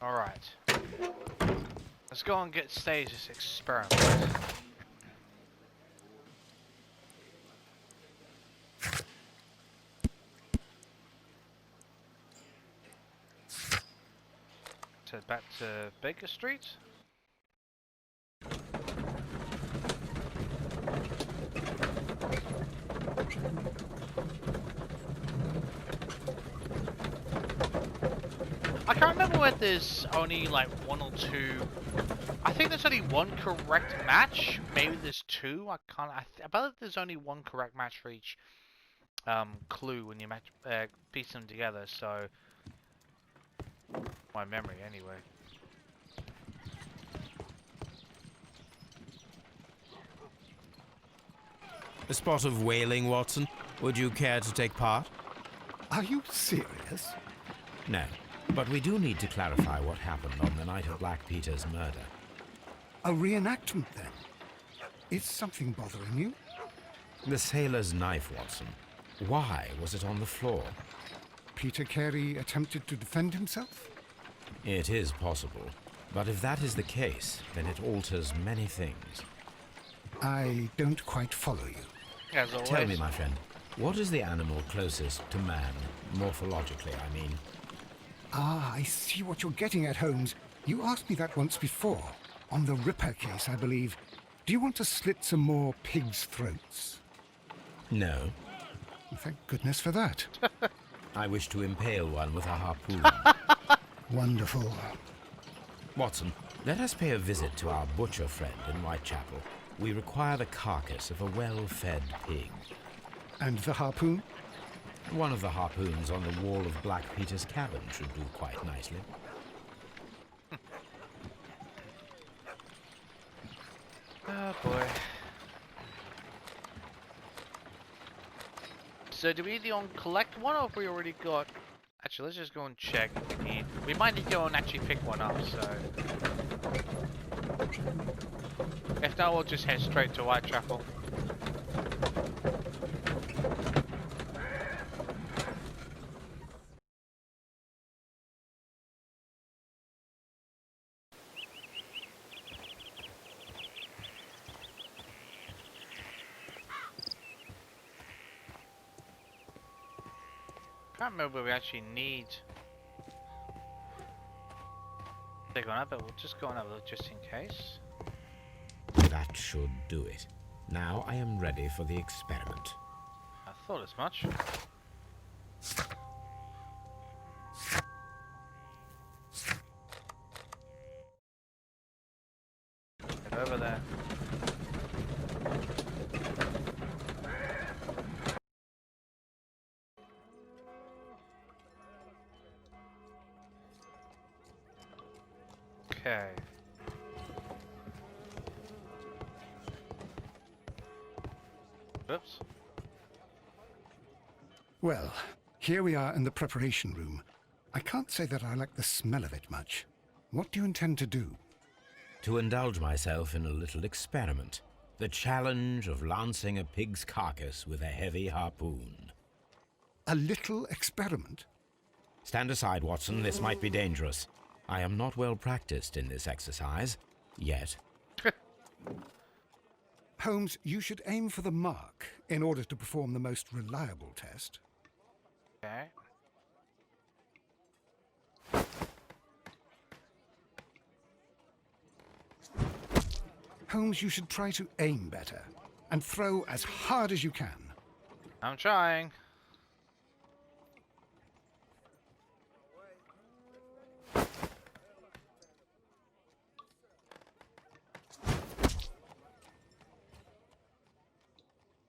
Alright. Let's go and get stage this experiment. So back to Baker Street. I can't remember whether there's only like one or two. I think there's only one correct match. Maybe there's two. I can't. I bet there's only one correct match for each clue when you match piece them together. So my memory, anyway. A spot of whaling, Watson. Would you care to take part? Are you serious? No, but we do need to clarify what happened on the night of Black Peter's murder. A reenactment, then? Is something bothering you? The sailor's knife, Watson. Why was it on the floor? Peter Carey attempted to defend himself? It is possible. But if that is the case, then it alters many things. I don't quite follow you. As always. Tell me, my friend, what is the animal closest to man, morphologically, I mean? Ah, I see what you're getting at, Holmes. You asked me that once before. On the Ripper case, I believe. Do you want to slit some more pigs' throats? No. Thank goodness for that. I wish to impale one with a harpoon. Wonderful. Watson, let us pay a visit to our butcher friend in Whitechapel. We require the carcass of a well-fed pig. And the harpoon? One of the harpoons on the wall of Black Peter's cabin should do quite nicely. Oh boy. So do we either on collect one or have we already got... Actually, let's just go and check if we need. We might need to go and actually pick one up, so... If not, we'll just head straight to Whitechapel. Can't remember where we actually need. Take one up, but we'll just go on up just in case. That should do it. Now I am ready for the experiment. I thought as much. Get over there. Okay. Oops. Well, here we are in the preparation room. I can't say that I like the smell of it much. What do you intend to do? To indulge myself in a little experiment. The challenge of lancing a pig's carcass with a heavy harpoon. A little experiment? Stand aside, Watson. This might be dangerous. I am not well practiced in this exercise. Yet. Holmes, you should aim for the mark in order to perform the most reliable test. Okay. Holmes, you should try to aim better and throw as hard as you can. I'm trying.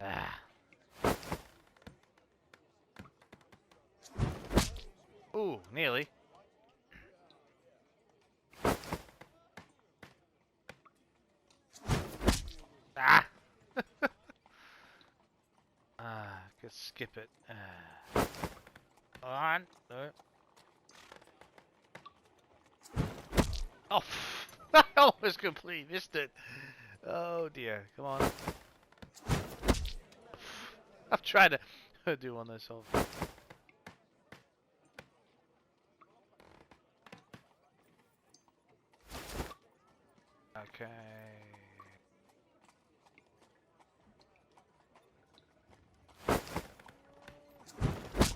Ah. Ooh, nearly. Ah! Could skip it. On. No. Oh, I almost completely missed it. Oh dear. Come on. I'm trying to do one myself.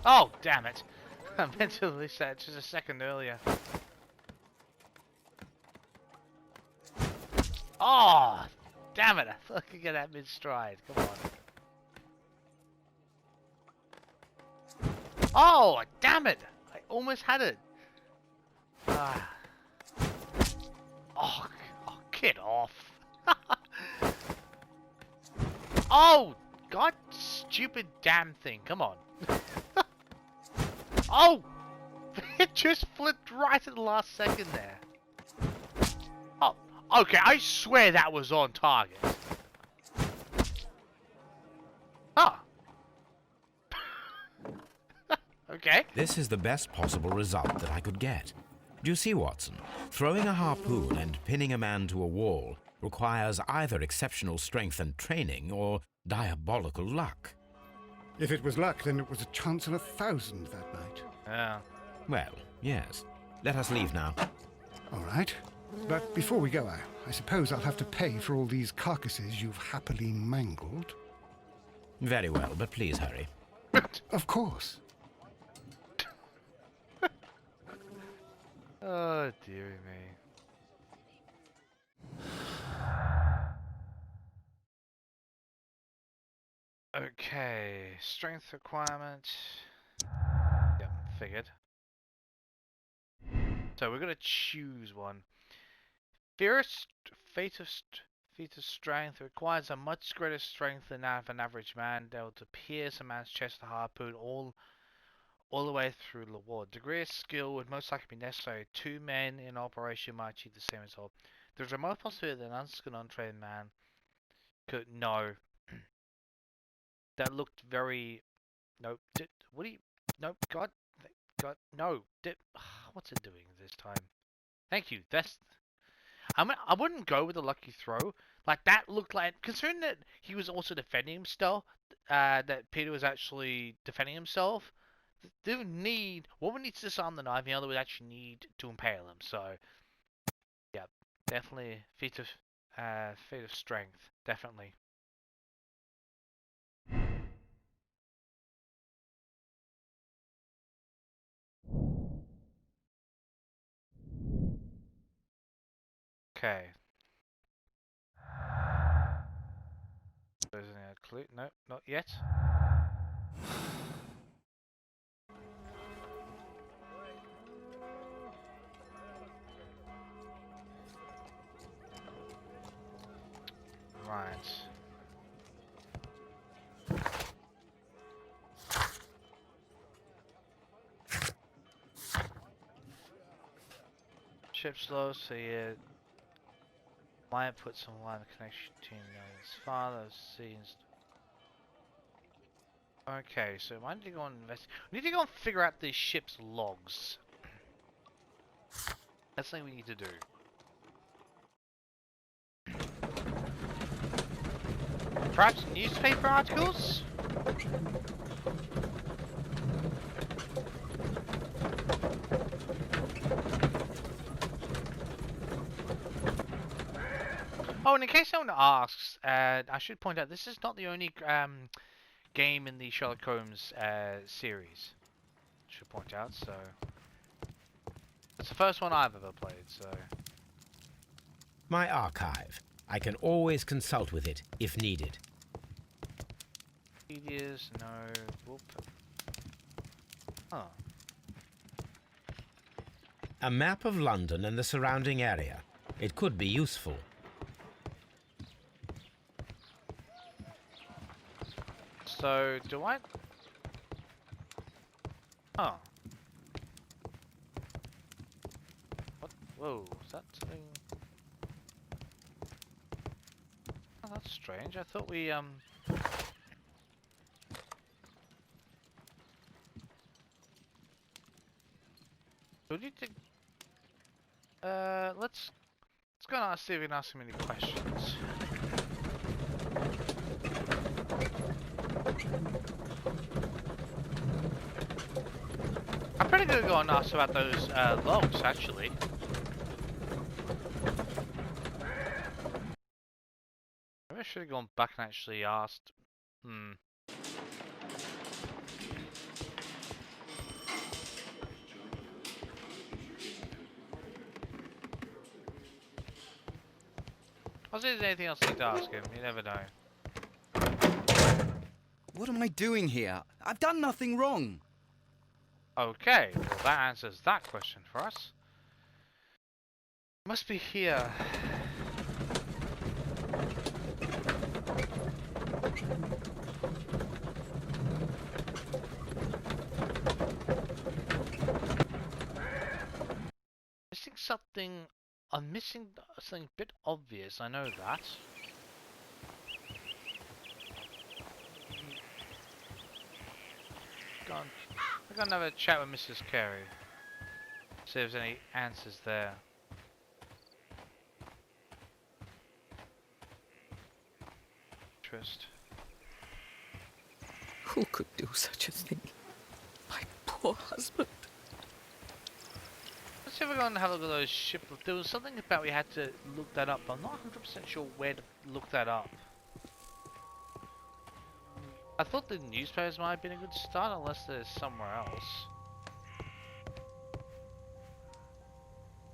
Oh, damn it. I meant to release that just a second earlier. Oh, damn it. I thought I could get that mid-stride. Come on. Oh, damn it. I almost had it. Ah. Oh, get off. Oh, god, stupid damn thing. Come on. Oh, it just flipped right at the last second there. Oh, okay, I swear that was on target. Oh. Okay. This is the best possible result that I could get. Do you see, Watson? Throwing a harpoon and pinning a man to a wall requires either exceptional strength and training or diabolical luck. If it was luck, then it was a chance in 1,000 that night. Yeah. Well, yes. Let us leave now. All right. But before we go, I suppose I'll have to pay for all these carcasses you've happily mangled. Very well, but please hurry. Of course. Oh, dearie me. Okay, strength requirement. Yep, figured. So we're gonna choose one. Fierce feat of strength requires a much greater strength than that of an average man, able to pierce a man's chest with a harpoon all the way through the wall. Degree of skill would most likely be necessary. 2 men in operation might achieve the same result. There's a remote possibility that an unskilled, untrained man could. No. That looked very. Nope. What do you. Nope. God. No. What's it doing this time? Thank you. I wouldn't go with a lucky throw. Like, that looked like. Considering that he was also defending himself, that Peter was actually defending himself. They would need. One would need to disarm the knife, the other would actually need to impale him. So, yeah, definitely feat of strength, definitely. Okay. There's any clue? No, not yet. Right. Ship's low, so yeah. Might put some line of connection between his father scenes. Okay, so I need to go and we need to go and figure out this ship's logs. That's something we need to do. Perhaps newspaper articles? Oh, and in case someone asks, I should point out this is not the only game in the Sherlock Holmes series. Should point out, so it's the first one I've ever played. So My archive. I can always consult with it if needed. Medias, no. Whoop. Oh. A map of London and the surrounding area. It could be useful. So do I? Oh. What? Whoa, is that something? Oh, that's strange. I thought we we need to let's go and see if we can ask him any questions. I'm pretty good at going and ask about those logs, actually. Maybe I should have gone back and actually asked. I'll see if there's anything else you need to ask him. You never know. What am I doing here? I've done nothing wrong. Okay, well that answers that question for us. Must be here. Missing something. I'm missing something a bit obvious. I know that. I'm gonna have a chat with Mrs. Carey. See if there's any answers there. Interest. Who could do such a thing? My poor husband. Let's see if we're going to have a look at those ship. There was something about we had to look that up. I'm not 100% sure where to look that up. I thought the newspapers might have been a good start, unless there's somewhere else.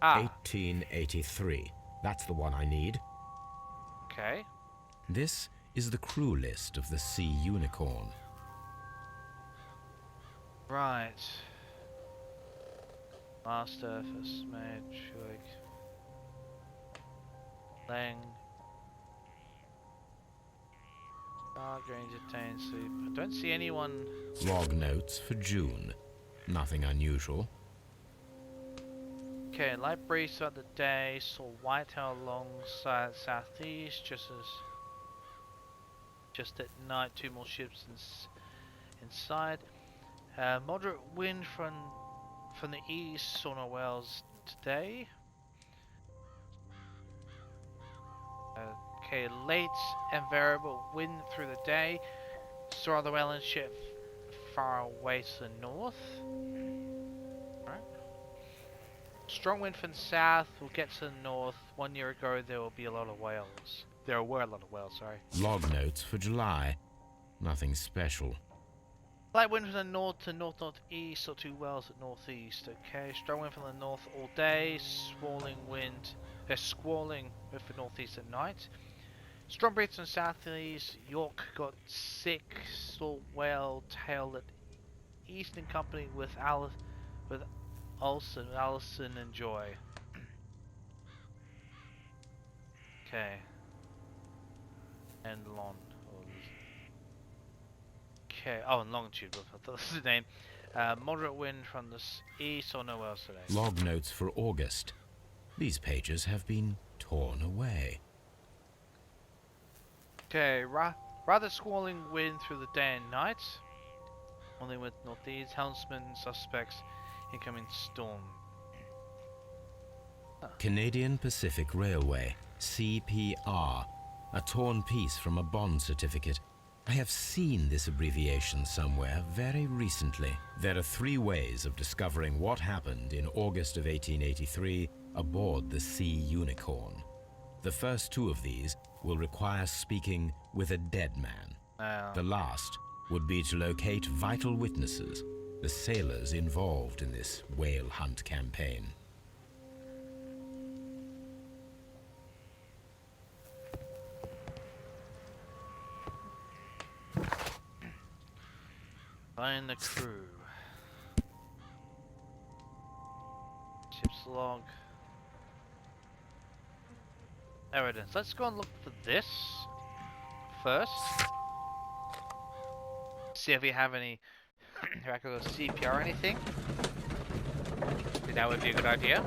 Ah, 1883. That's the one I need. okay. This is the crew list of the Sea Unicorn. Right. Master, first mate, Schuig. Lang. Going to entertain sleep. I don't see anyone. Log notes for June. Nothing unusual. Okay, light breeze throughout the day. Saw whitetail alongside southeast, just at night. 2 more ships inside. Moderate wind from the east. Saw no whales today. Okay, late and variable wind through the day. Saw the whaling ship far away to the north. Right. Strong wind from the south. We'll get to the north. 1 year ago there will be a lot of whales. There were a lot of whales, sorry. Log notes for July. Nothing special. Light wind from the north to north-northeast. Saw 2 whales at northeast. Okay, strong wind from the north all day. Squalling wind. Squalling with the northeast at night. Strong breeze from southeast. York got sick. Saw whale tail at Eastern Company with Alison and Joy. Okay. And Lon. Okay. Oh, and longitude. I thought that was the name. Moderate wind from the east or nowhere else today. Log notes for August. These pages have been torn away. Okay, rather squalling wind through the day and night. Only with northeast, helmsman suspects, incoming storm. Canadian Pacific Railway, CPR, a torn piece from a bond certificate. I have seen this abbreviation somewhere very recently. There are 3 ways of discovering what happened in August of 1883 aboard the Sea Unicorn. The first 2 of these will require speaking with a dead man. The last would be to locate vital witnesses, the sailors involved in this whale hunt campaign. Find the crew. Ship's log. Evidence. Let's go and look for this first. See if we have any record of CPR or anything. That would be a good idea.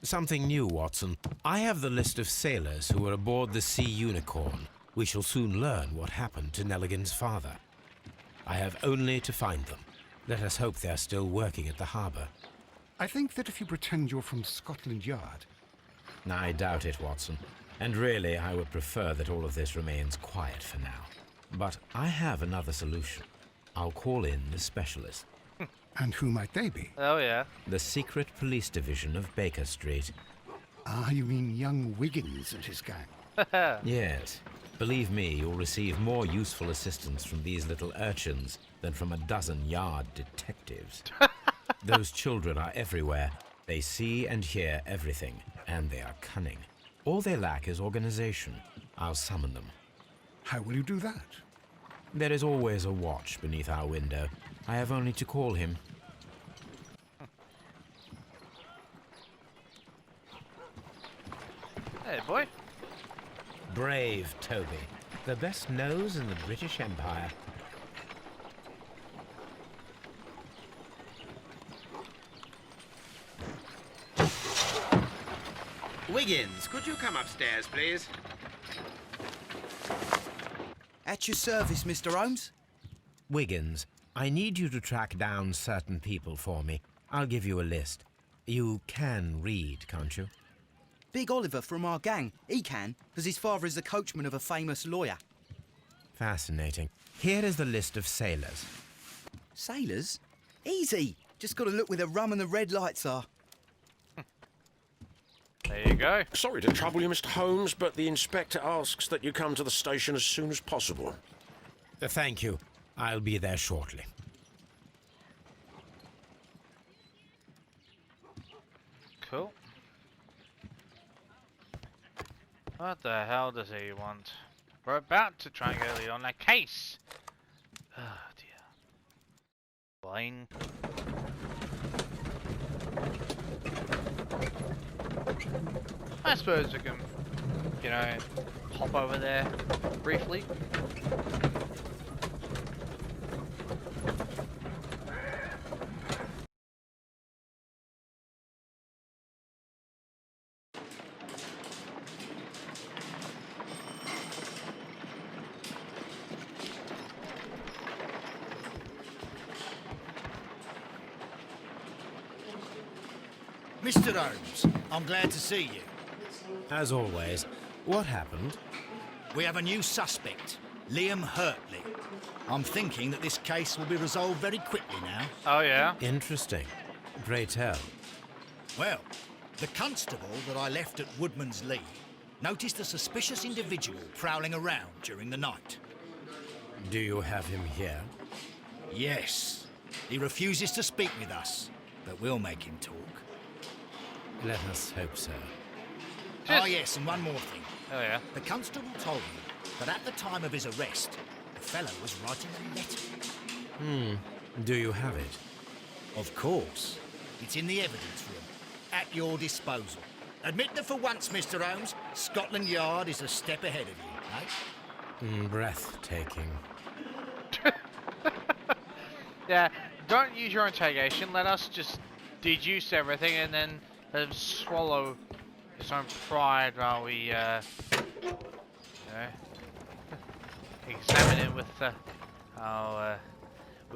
Something new, Watson. I have the list of sailors who were aboard the Sea Unicorn. We shall soon learn what happened to Nelligan's father. I have only to find them. Let us hope they're still working at the harbour. I think that if you pretend you're from Scotland Yard... I doubt it, Watson. And really, I would prefer that all of this remains quiet for now. But I have another solution. I'll call in the specialist. And who might they be? Oh yeah. The secret police division of Baker Street. Ah, you mean young Wiggins and his gang? Yes. Believe me, you'll receive more useful assistance from these little urchins than from a dozen yard detectives. Those children are everywhere. They see and hear everything, and they are cunning. All they lack is organization. I'll summon them. How will you do that? There is always a watch beneath our window. I have only to call him. Hey, boy. Brave Toby. The best nose in the British Empire. Wiggins, could you come upstairs, please? At your service, Mr. Holmes. Wiggins, I need you to track down certain people for me. I'll give you a list. You can read, can't you? Big Oliver from our gang. He can, because his father is the coachman of a famous lawyer. Fascinating. Here is the list of sailors. Sailors? Easy. Just got to look where the rum and the red lights are. There you go. Sorry to trouble you, Mr. Holmes, but the inspector asks that you come to the station as soon as possible. Thank you. I'll be there shortly. Cool. What the hell does he want? We're about to try and get early on that case. Oh dear. Fine. I suppose we can, you know, hop over there briefly. Mr. Holmes, I'm glad to see you. As always, what happened? We have a new suspect, Liam Hurtley. I'm thinking that this case will be resolved very quickly now. Oh yeah. Interesting. Pray tell. Well, the constable that I left at Woodman's Lee noticed a suspicious individual prowling around during the night. Do you have him here? Yes, he refuses to speak with us, but we'll make him talk. Let us hope so. Ah, yes, and one more thing. Oh yeah. The constable told me that at the time of his arrest, the fellow was writing a letter. Do you have it? Of course. It's in the evidence room, at your disposal. Admit that for once, Mr. Holmes, Scotland Yard is a step ahead of you, eh? Breathtaking. Yeah. Don't use your interrogation. Let us just deduce everything and then let him swallow his own pride while we, you know, examine it with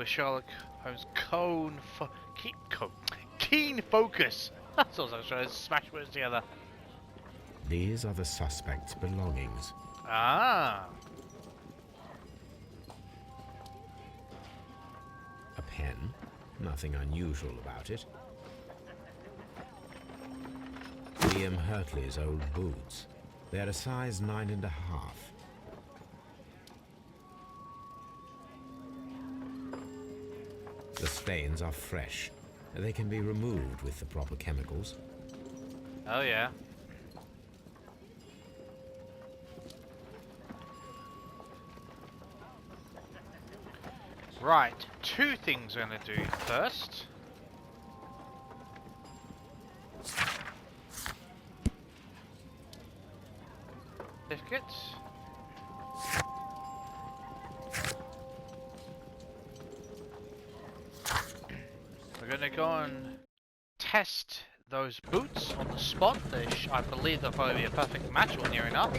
Sherlock Holmes' keen focus. That's what I was trying to smash words together. These are the suspect's belongings. Ah. A pen. Nothing unusual about it. Liam Hurtley's old boots. They're a size 9.5. The stains are fresh. They can be removed with the proper chemicals. Oh yeah. Right, two things we're gonna do first. Certificates. We're gonna go and test those boots on the spot. I believe they'll probably be a perfect match or near enough.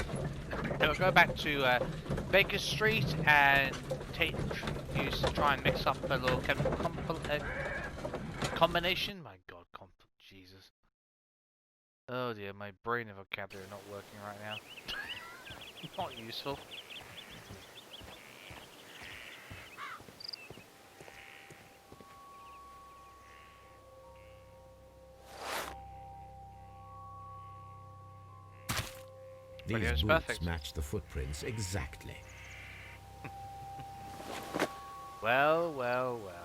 Then we'll go back to Baker Street and try and mix up a little chemical combination. My God, Jesus. Oh dear, my brain and vocabulary are not working right now. Not useful. These Radio's boots perfect. match the footprints exactly. Well, well, well.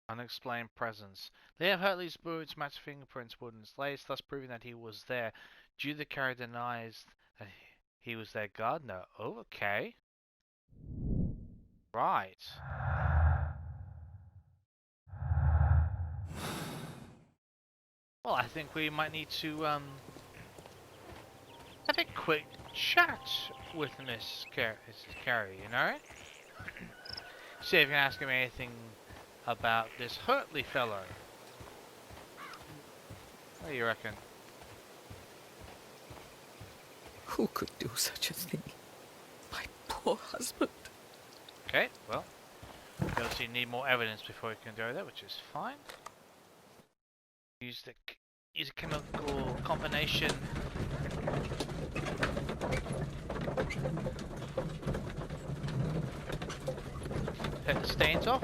Unexplained presence. They have Hurley's boots match fingerprints wooden slates, thus proving that he was there. Due the character denies that he was their gardener. Oh, okay. Right. Well, I think we might need to have a quick chat with Miss Carey, you know? See if you can ask him anything about this Hurtley fellow. What do you reckon? Who could do such a thing? My poor husband. Okay, well, you obviously need more evidence before you can do that, which is fine. Use a chemical combination. Take the stains off.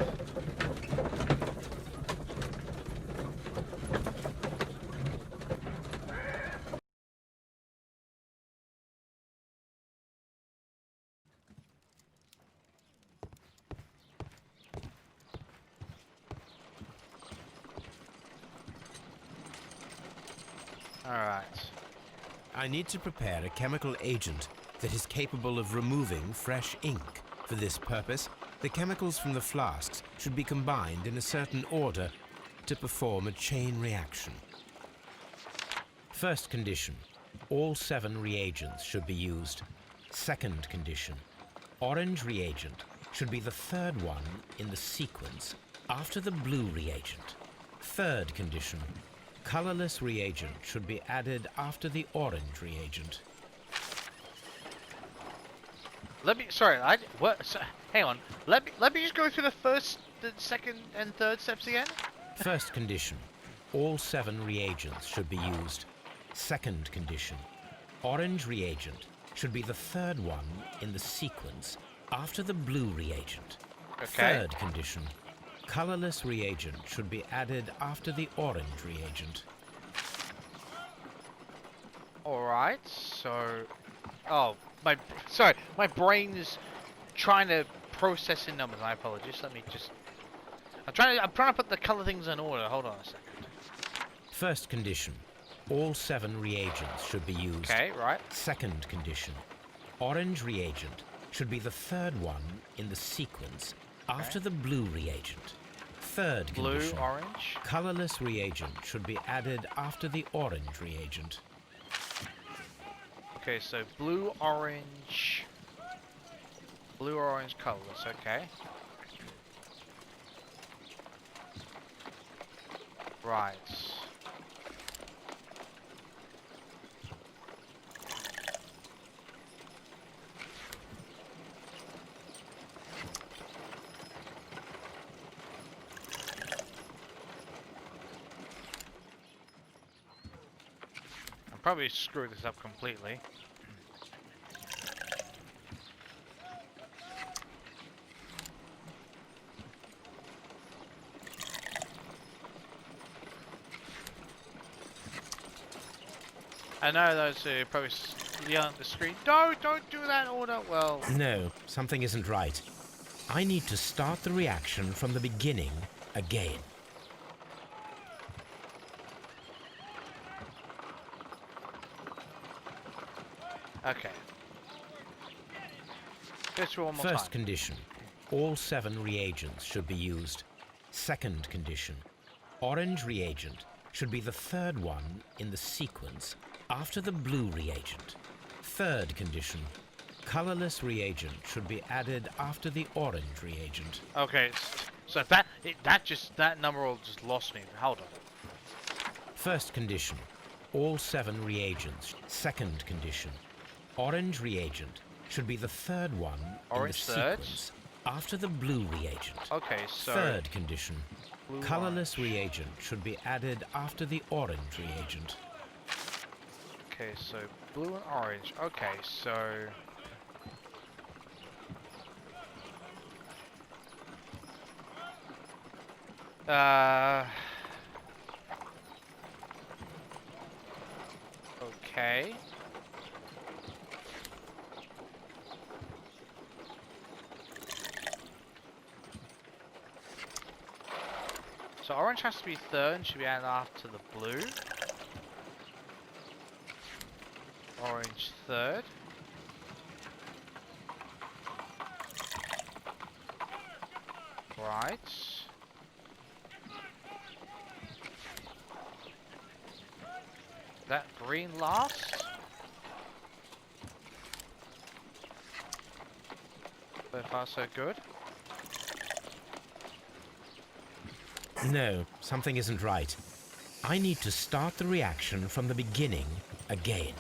Alright. I need to prepare a chemical agent that is capable of removing fresh ink. For this purpose, the chemicals from the flasks should be combined in a certain order to perform a chain reaction. First condition, all 7 reagents should be used. Second condition, orange reagent should be the third one in the sequence after the blue reagent. Third condition, colorless reagent should be added after the orange reagent. Hang on. Let me just go through the first, the second, and third steps again. First condition, all 7 reagents should be used. Second condition, orange reagent should be the third one in the sequence after the blue reagent. Okay. Third condition, colorless reagent should be added after the orange reagent. Alright, so... Oh, my brain is trying to process in numbers. I apologize. Let me just... I'm trying to put the color things in order. Hold on a second. First condition, all 7 reagents should be used. Okay, right. Second condition, orange reagent should be the third one in the sequence after the blue reagent. Third Blue, condition, orange. colorless reagent should be added after the orange reagent. Okay, so blue, orange, colorless. Okay. Right. Probably screw this up completely. I know those who probably yelling at the screen, don't do that order. Well, No, something isn't right. I need to start the reaction from the beginning again. okay. Go through one more First time. condition, all 7 reagents should be used. Second condition, orange reagent should be the third one in the sequence after the blue reagent. Third condition, colorless reagent should be added after the orange reagent. Okay, so that number all just lost me. Hold on. First condition, all 7 reagents. Second condition, orange reagent should be the third one Orange in the third? sequence after the blue reagent. Okay, so Third condition, blue, colorless orange. reagent should be added after the orange reagent. Okay, so blue and orange. Okay, so Okay. So orange has to be third and should be added after the blue. Orange third. Right. That green last. So far so good. No, something isn't right. I need to start the reaction from the beginning again.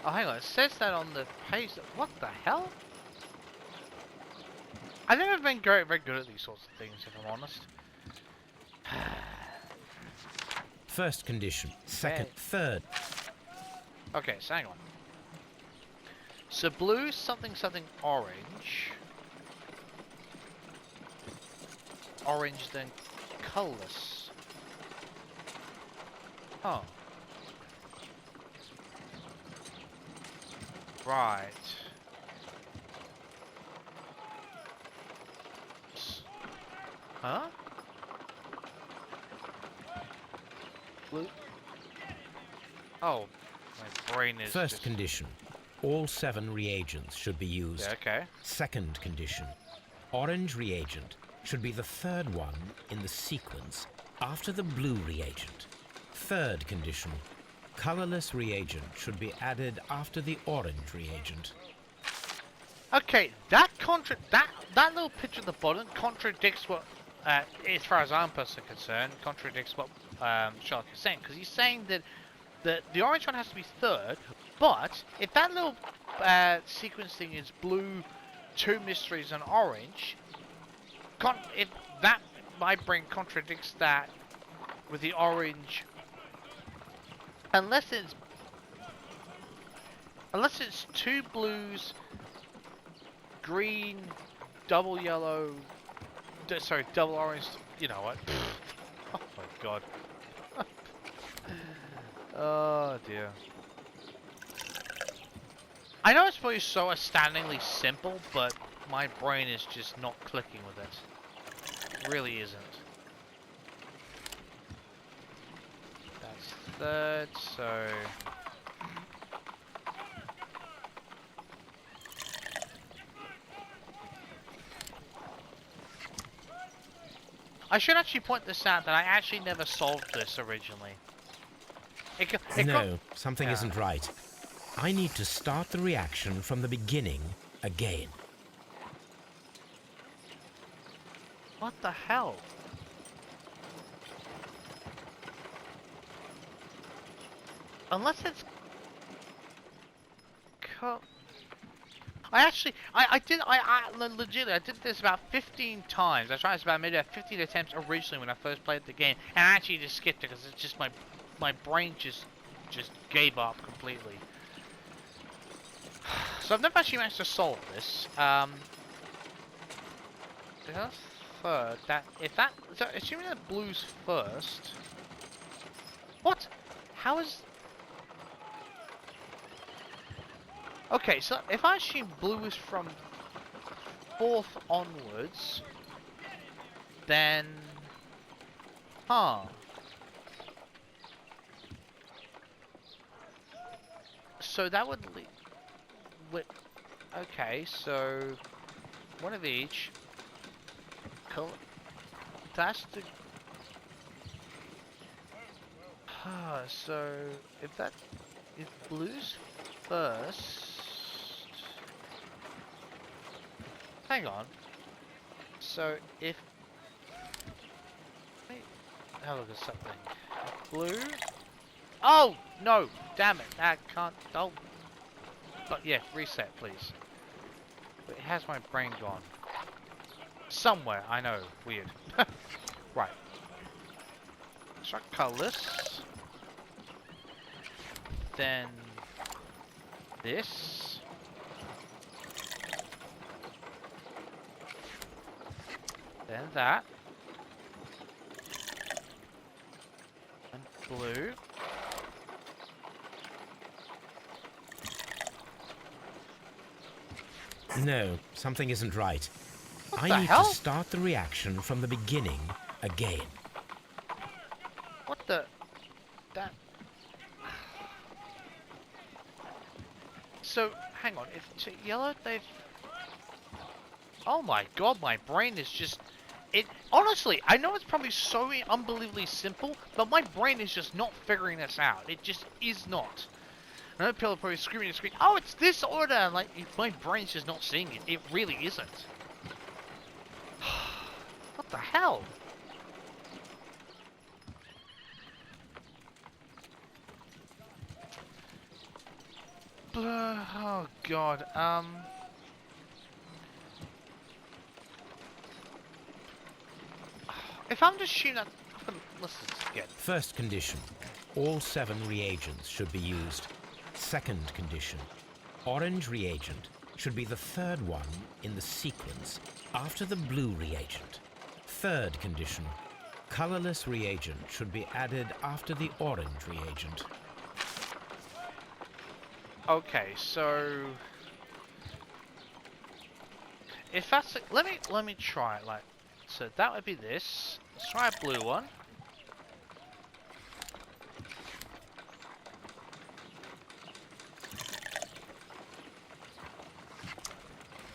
Oh, hang on. It says that on the page. What the hell? I've never been very good at these sorts of things, if I'm honest. First condition. Second, third. Okay, so hang on. So blue, something, something, orange. Orange, then colorless. Oh. Right. Huh? Blue? Oh, my brain is First just... condition. All 7 reagents should be used. Yeah, okay. Second condition. Orange reagent should be the third one in the sequence after the blue reagent. Third condition. Colorless reagent should be added after the orange reagent. Okay, that little picture at the bottom contradicts what, as far as I'm personally concerned, contradicts what Sherlock is saying. Because he's saying that the orange one has to be third, but if that little sequence thing is blue, 2 mysteries, and orange, if that my brain contradicts that with the orange, unless it's 2 blues, green, double yellow, sorry, double orange. You know what? Oh my god. Oh dear. I know it's probably so astoundingly simple, but my brain is just not clicking with it. It really isn't. That's third, so... I should actually point this out that I actually never solved this originally. No, something isn't right. I need to start the reaction from the beginning again. What the hell? Unless it's... legitimately, I did this about 15 times. I tried this about maybe 15 attempts originally when I first played the game, and I actually just skipped it because it's just my brain just gave up completely. So I've never actually managed to solve this. That's third. So assuming that blue's first. What? How is? Okay, so if I assume blue is from 4th onwards, then... Huh. So that would lead... Okay, so... one of each. That's the... so... if blue's first... Hang on. So if... Let me have a look at something. Blue... Oh! No! Damn it! That can't... Oh! But yeah, reset please. But has my brain gone? Somewhere, I know. Weird. Right. Start colorless. Then... this. Then that. blue. No, something isn't right. What I the need hell? to start the reaction from the beginning again. What the? That. So, hang on. If it's yellow, they've. Oh my god, my brain is just. It honestly, I know it's probably so unbelievably simple, but my brain is just not figuring this out. It just is not. I know people are probably screaming and screaming, oh, it's this order! Like, my brain's just not seeing it. It really isn't. What the hell? Oh god, if I'm just shooting at... Let's just get... First condition, all 7 reagents should be used. Second condition, orange reagent should be the third one in the sequence after the blue reagent. Third condition, colorless reagent should be added after the orange reagent. Okay, so... If that's... Let me try it, like... So that would be this. Let's try a blue one.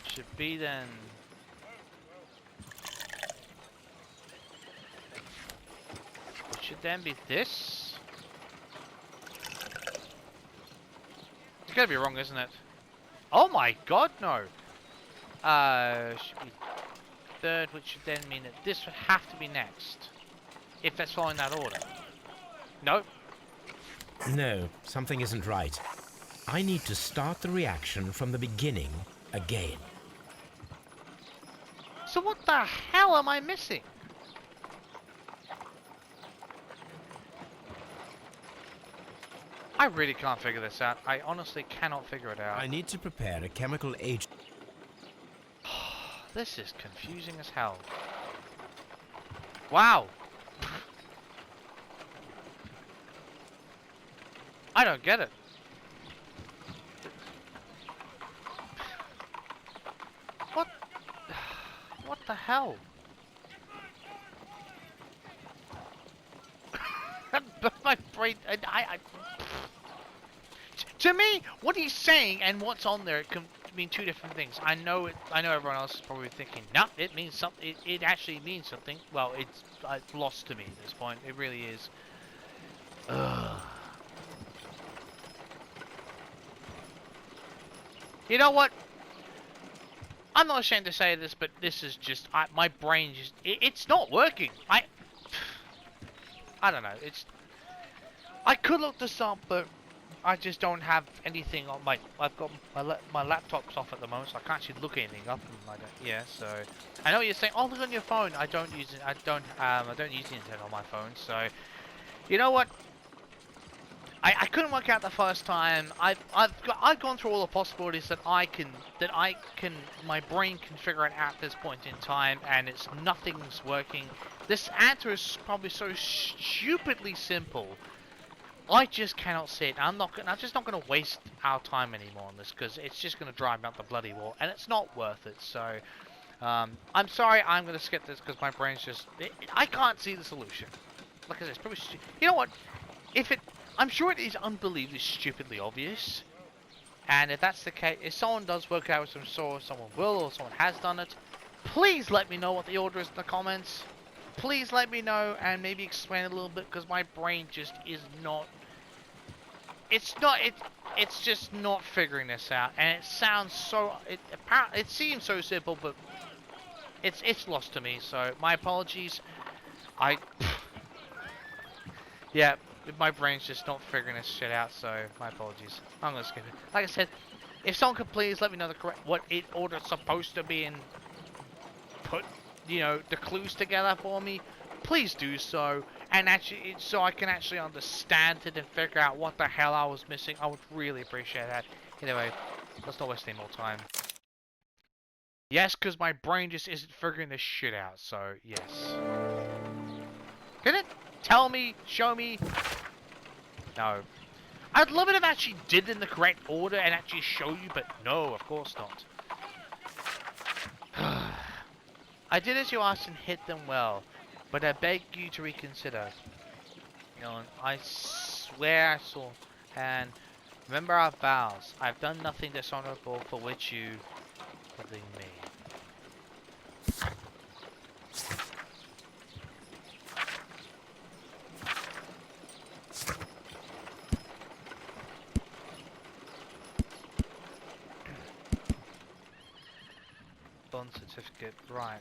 Should be then... It should then be this. It's gotta be wrong, isn't it? Oh my god, no! Should be third, which should then mean that this would have to be next. If that's following that order. Nope. No, something isn't right. I need to start the reaction from the beginning again. So what the hell am I missing? I really can't figure this out. I honestly cannot figure it out. I need to prepare a chemical agent. This is confusing as hell. Wow! I don't get it. What? What the hell? My brain... To me, what he's saying and what's on there can mean two different things. I know it. I know everyone else is probably thinking, "No, it means something. It actually means something." Well, it's lost to me at this point. It really is. Ugh. You know what? I'm not ashamed to say this, but this is just my brain just it's not working. I don't know. I could look this up, but I just don't have anything on my... I've got my laptop's off at the moment, so I can't actually look anything up. And I don't, yeah, so I know what you're saying. Oh, look on your phone. I don't use it. I don't use the internet on my phone. So you know what? I couldn't work out the first time. I've gone through all the possibilities that my brain can figure it out at this point in time, and nothing's working. This answer is probably so stupidly simple. I just cannot see it. I'm just not going to waste our time anymore on this, because it's just going to drive me up the bloody wall, and it's not worth it. So, I'm sorry, I'm going to skip this, because my brain's just... I can't see the solution. Like I said, it's probably... You know what? I'm sure it is unbelievably stupidly obvious. And if that's the case, if someone does work out with some sort, someone will, or someone has done it, please let me know what the order is in the comments. Please let me know, and maybe explain it a little bit, because my brain just is not... It's just not figuring this out, and it sounds so... It seems so simple, but it's lost to me, so my apologies. Yeah, my brain's just not figuring this shit out, so my apologies. I'm gonna skip it. Like I said, if someone could please let me know what order it's supposed to be and put, the clues together for me, please do so. And actually, so I can actually understand it and figure out what the hell I was missing. I would really appreciate that. Anyway, let's not waste any more time. Yes, because my brain just isn't figuring this shit out, so yes. Can it tell me, show me, No. I'd love it if I actually did it in the correct order and actually show you, but no, of course not. I did as you asked and hit them well, but I beg you to reconsider. You know, I swear I saw, and remember our vows. I've done nothing dishonorable for which you believe me. Bond certificate, right.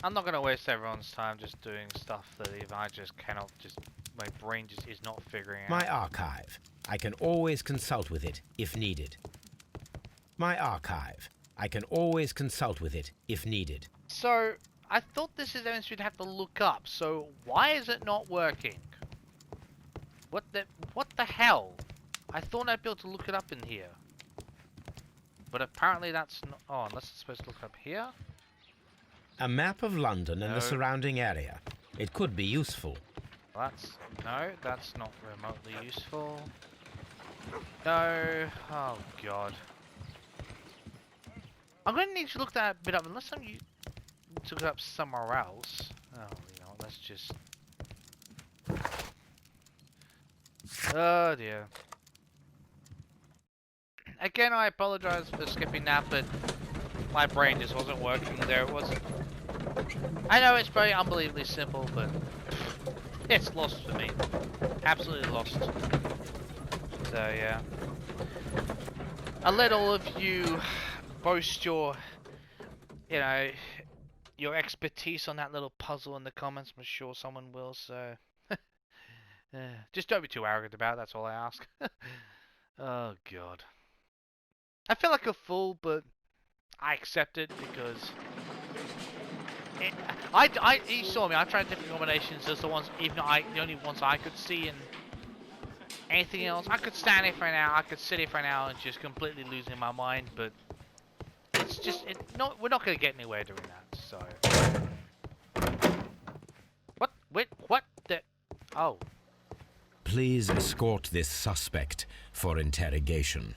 I'm not gonna waste everyone's time just doing stuff that if I just cannot my brain just is not figuring out. My archive. I can always consult with it if needed. My archive. I can always consult with it if needed. So, I thought this is evidence we'd have to look up, so why is it not working? What the hell? I thought I'd be able to look it up in here. But apparently that's not, oh, unless it's supposed to look up here? A map of London and No. the surrounding area. It could be useful. That's not remotely useful. No, oh god. I'm gonna need to look that bit up unless I'm to look it up somewhere else. Oh, you know, let's just. Oh dear. Again, I apologize for skipping that, but my brain just wasn't working there. It wasn't. I know it's very unbelievably simple, but it's lost for me. Absolutely lost. So yeah. I'll let all of you boast your, you know, your expertise on that little puzzle in the comments. I'm sure someone will, so just don't be too arrogant about it, that's all I ask. Oh god. I feel like a fool, but I accept it because you saw me. I tried different combinations. Just the ones, the only ones I could see, and anything else, I could stand here for an hour. I could sit here for an hour and just completely losing my mind. But it's just, no, we're not gonna get anywhere doing that. So, what? Wait, what? The? Oh, Please escort this suspect for interrogation.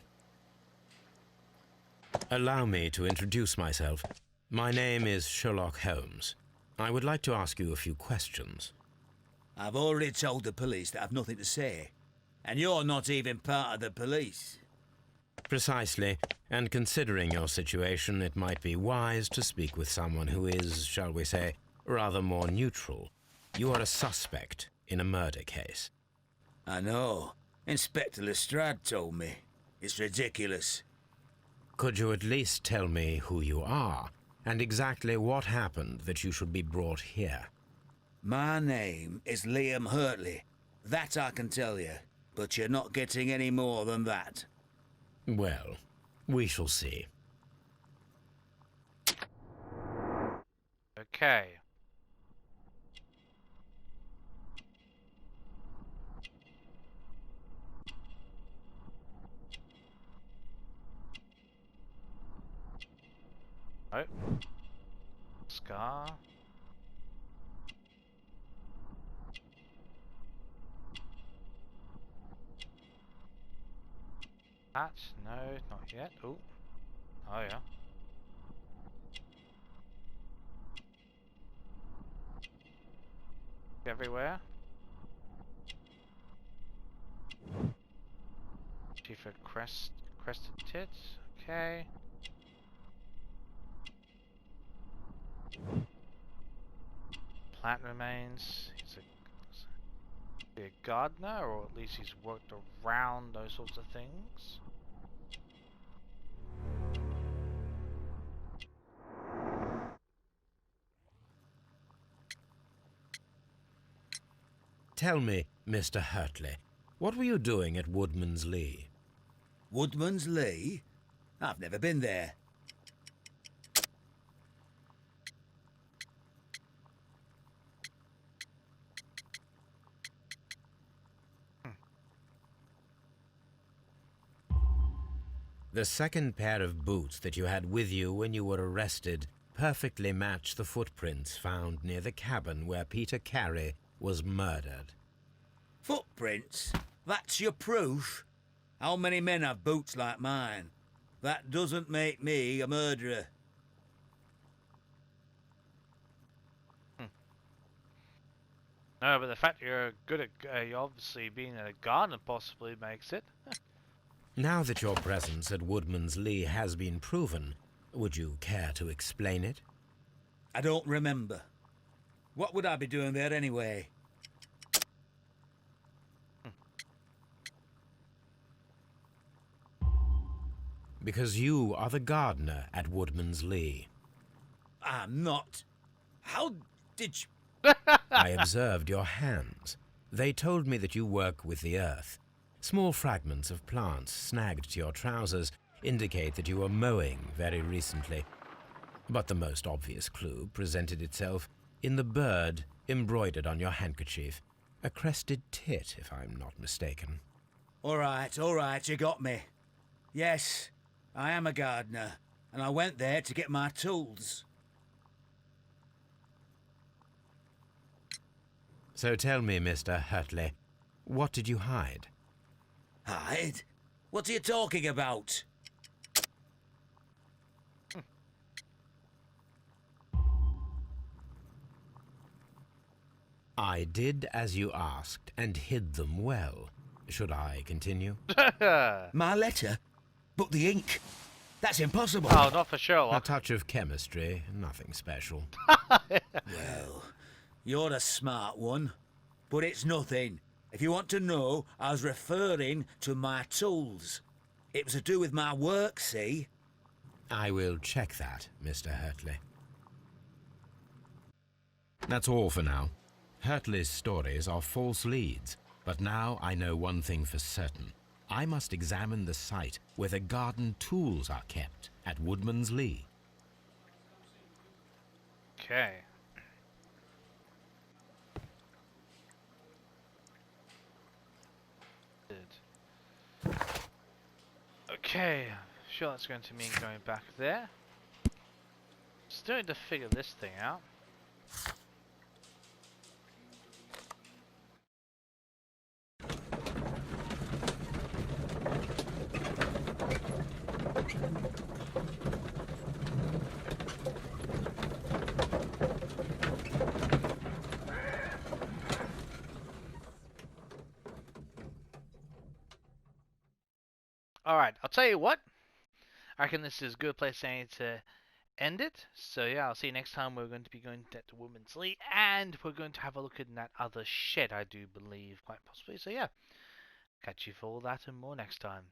Allow me to introduce myself. My name is Sherlock Holmes. I would like to ask you a few questions. I've already told the police that I've nothing to say. And you're not even part of the police. Precisely, and considering your situation, it might be wise to speak with someone who is, shall we say, rather more neutral. You are a suspect in a murder case. I know. Inspector Lestrade told me. It's ridiculous. Could you at least tell me who you are, and exactly what happened that you should be brought here? My name is Liam Hurtley. That I can tell you. But you're not getting any more than that. Well, we shall see. okay. Oh, scar. That? No, not yet. Oh. Oh, yeah. Everywhere. Chief of crested tits. Okay. Plant remains. He's a gardener, or at least he's worked around those sorts of things. Tell me, Mr. Hurtley, what were you doing at Woodman's Lee? Woodman's Lee? I've never been there. The second pair of boots that you had with you when you were arrested perfectly match the footprints found near the cabin where Peter Carey was murdered. Footprints? That's your proof? How many men have boots like mine? That doesn't make me a murderer. No, but the fact you're good at, you obviously being a gardener possibly makes it. Now that your presence at Woodman's Lee has been proven, would you care to explain it? I don't remember. What would I be doing there anyway? Because you are the gardener at Woodman's Lee. I'm not. How did you... I observed your hands. They told me that you work with the earth. Small fragments of plants snagged to your trousers indicate that you were mowing very recently. But the most obvious clue presented itself in the bird embroidered on your handkerchief. A crested tit, if I'm not mistaken. All right, you got me. Yes, I am a gardener, and I went there to get my tools. So tell me, Mr. Hurtley, what did you hide? Hide? What are you talking about? I did as you asked and hid them well. Should I continue? My letter? But the ink? That's impossible. Oh, not for A Sherlock. touch of chemistry, nothing special. Well, you're a smart one. But it's nothing. If you want to know, I was referring to my tools. It was to do with my work, see? I will check that, Mr. Hurtley. That's all for now. Hurtley's stories are false leads, but now I know one thing for certain. I must examine the site where the garden tools are kept at Woodman's Lee. Okay. Okay, sure that's going to mean going back there. Still need to figure this thing out. Alright, I'll tell you what. I reckon this is a good place to end it. So yeah, I'll see you next time. We're going to be going to Women's Lee, and we're going to have a look at that other shed, I do believe, quite possibly. So yeah, catch you for all that and more next time.